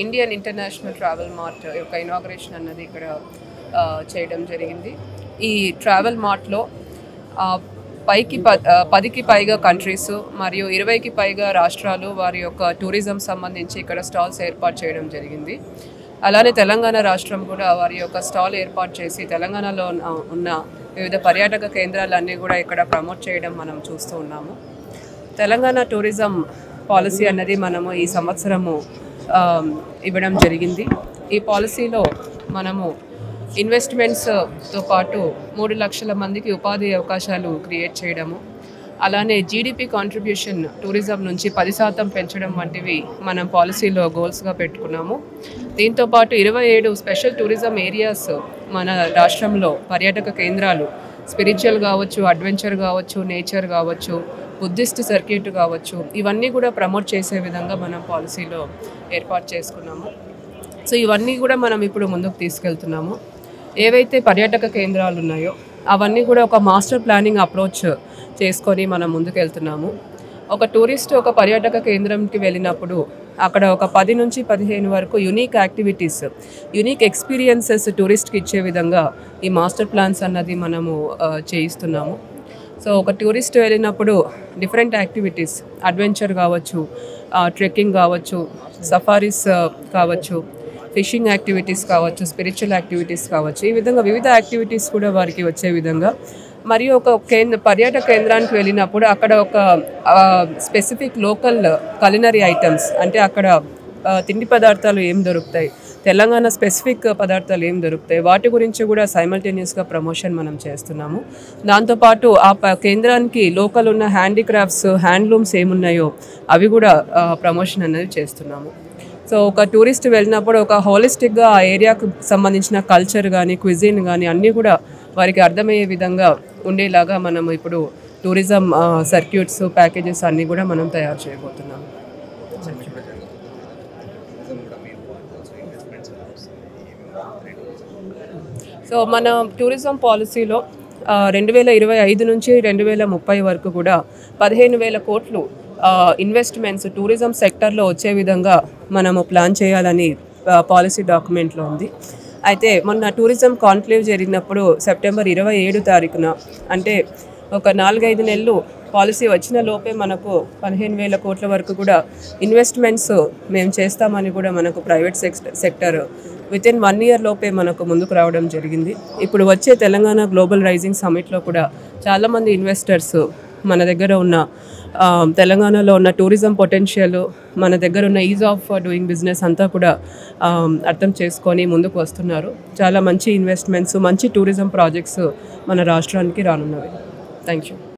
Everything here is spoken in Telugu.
ఇండియన్ ఇంటర్నేషనల్ ట్రావెల్ మార్ట్ యొక్క ఇనాగ్రేషన్ అన్నది ఇక్కడ చేయడం జరిగింది. ఈ ట్రావెల్ మార్ట్లో పైకి 10కి పైగా కంట్రీస్ మరియు 20కి పైగా రాష్ట్రాలు వారి యొక్క టూరిజం సంబంధించి ఇక్కడ స్టాల్స్ ఏర్పాటు చేయడం జరిగింది. అలానే తెలంగాణ రాష్ట్రం కూడా వారి యొక్క స్టాల్ ఏర్పాటు చేసి తెలంగాణలో ఉన్న వివిధ పర్యాటక కేంద్రాలన్నీ కూడా ఇక్కడ ప్రమోట్ చేయడం మనం చూస్తూ ఉన్నాము. తెలంగాణ టూరిజం పాలసీ అన్నది మనము ఈ సంవత్సరము ఇవ్వడం జరిగింది. ఈ పాలసీలో మనము ఇన్వెస్ట్మెంట్స్తో పాటు 3 లక్షల మందికి ఉపాధి అవకాశాలు క్రియేట్ చేయడము, అలానే జీడిపి కాంట్రిబ్యూషన్ టూరిజం నుంచి 10% పెంచడం వంటివి మనం పాలసీలో గోల్స్గా పెట్టుకున్నాము. దీంతోపాటు 27 స్పెషల్ టూరిజం ఏరియాస్ మన రాష్ట్రంలో పర్యాటక కేంద్రాలు స్పిరిచువల్ కావచ్చు, అడ్వెంచర్ కావచ్చు, నేచర్ కావచ్చు, బుద్ధిస్ట్ సర్క్యూట్ కావచ్చు, ఇవన్నీ కూడా ప్రమోట్ చేసే విధంగా మనం పాలసీలో ఏర్పాటు చేసుకున్నాము. సో ఇవన్నీ కూడా మనం ఇప్పుడు ముందుకు తీసుకెళ్తున్నాము. ఏవైతే పర్యాటక కేంద్రాలు ఉన్నాయో అవన్నీ కూడా ఒక మాస్టర్ ప్లానింగ్ అప్రోచ్ చేసుకొని మనం ముందుకెళ్తున్నాము. ఒక టూరిస్ట్ ఒక పర్యాటక కేంద్రంకి వెళ్ళినప్పుడు అక్కడ ఒక 10 నుంచి 15 వరకు యునిక్ యాక్టివిటీస్, యునిక్ ఎక్స్పీరియన్సెస్ టూరిస్ట్కి ఇచ్చే విధంగా ఈ మాస్టర్ ప్లాన్స్ అన్నది మనము చేయిస్తున్నాము. సో ఒక టూరిస్ట్ వెళ్ళినప్పుడు డిఫరెంట్ యాక్టివిటీస్, అడ్వెంచర్ కావచ్చు, ట్రెక్కింగ్ కావచ్చు, సఫారీస్ కావచ్చు, ఫిషింగ్ యాక్టివిటీస్ కావచ్చు, స్పిరిచువల్ యాక్టివిటీస్ కావచ్చు, ఈ విధంగా వివిధ యాక్టివిటీస్ కూడా వారికి వచ్చే విధంగా, మరియు ఒక పర్యాటక కేంద్రానికి వెళ్ళినప్పుడు అక్కడ ఒక స్పెసిఫిక్ లోకల్ కలినరీ ఐటమ్స్, అంటే అక్కడ తిండి పదార్థాలు ఏం దొరుకుతాయి, తెలంగాణ స్పెసిఫిక్ పదార్థాలు ఏం దొరుకుతాయి, వాటి గురించి కూడా సైమల్టేనియస్గా ప్రమోషన్ మనం చేస్తున్నాము. దాంతోపాటు ఆ కేంద్రానికి లోకల్ ఉన్న హ్యాండీక్రాఫ్ట్స్, హ్యాండ్లూమ్స్ ఏమున్నాయో అవి కూడా ప్రమోషన్ అనేది చేస్తున్నాము. సో ఒక టూరిస్ట్ వెళ్ళినప్పుడు ఒక హోలిస్టిక్గా ఆ ఏరియాకు సంబంధించిన కల్చర్ కానీ, క్విజిన్ కానీ అన్నీ కూడా వారికి అర్థమయ్యే విధంగా ఉండేలాగా మనం ఇప్పుడు టూరిజం సర్క్యూట్స్, ప్యాకేజెస్ అన్నీ కూడా మనం తయారు చేయబోతున్నాము. సో మన టూరిజం పాలసీలో 2025 నుంచి 2030 వరకు కూడా 15,000 కోట్లు ఇన్వెస్ట్మెంట్స్ టూరిజం సెక్టర్లో వచ్చే విధంగా మనము ప్లాన్ చేయాలని పాలసీ డాక్యుమెంట్లో ఉంది. అయితే మొన్న టూరిజం కాన్క్లేవ్ జరిగినప్పుడు సెప్టెంబర్ 27 తారీఖున, అంటే ఒక 4-5 నెలలు పాలసీ వచ్చిన లోపే మనకు 15,000 కోట్ల వరకు కూడా ఇన్వెస్ట్మెంట్స్ మేము చేస్తామని కూడా మనకు ప్రైవేట్ సెక్టర్ వితిన్ 1 ఇయర్ లోపే మనకు ముందుకు రావడం జరిగింది. ఇప్పుడు వచ్చే తెలంగాణ గ్లోబల్ రైజింగ్ సమిట్లో కూడా చాలామంది ఇన్వెస్టర్స్ మన దగ్గర ఉన్న తెలంగాణలో ఉన్న టూరిజం పొటెన్షియల్, మన దగ్గర ఉన్న ఈజ్ ఆఫ్ డూయింగ్ బిజినెస్ అంతా కూడా అర్థం చేసుకొని ముందుకు వస్తున్నారు. చాలా మంచి ఇన్వెస్ట్మెంట్స్, మంచి టూరిజం ప్రాజెక్ట్స్ మన రాష్ట్రానికి రానున్నవి. Thank you.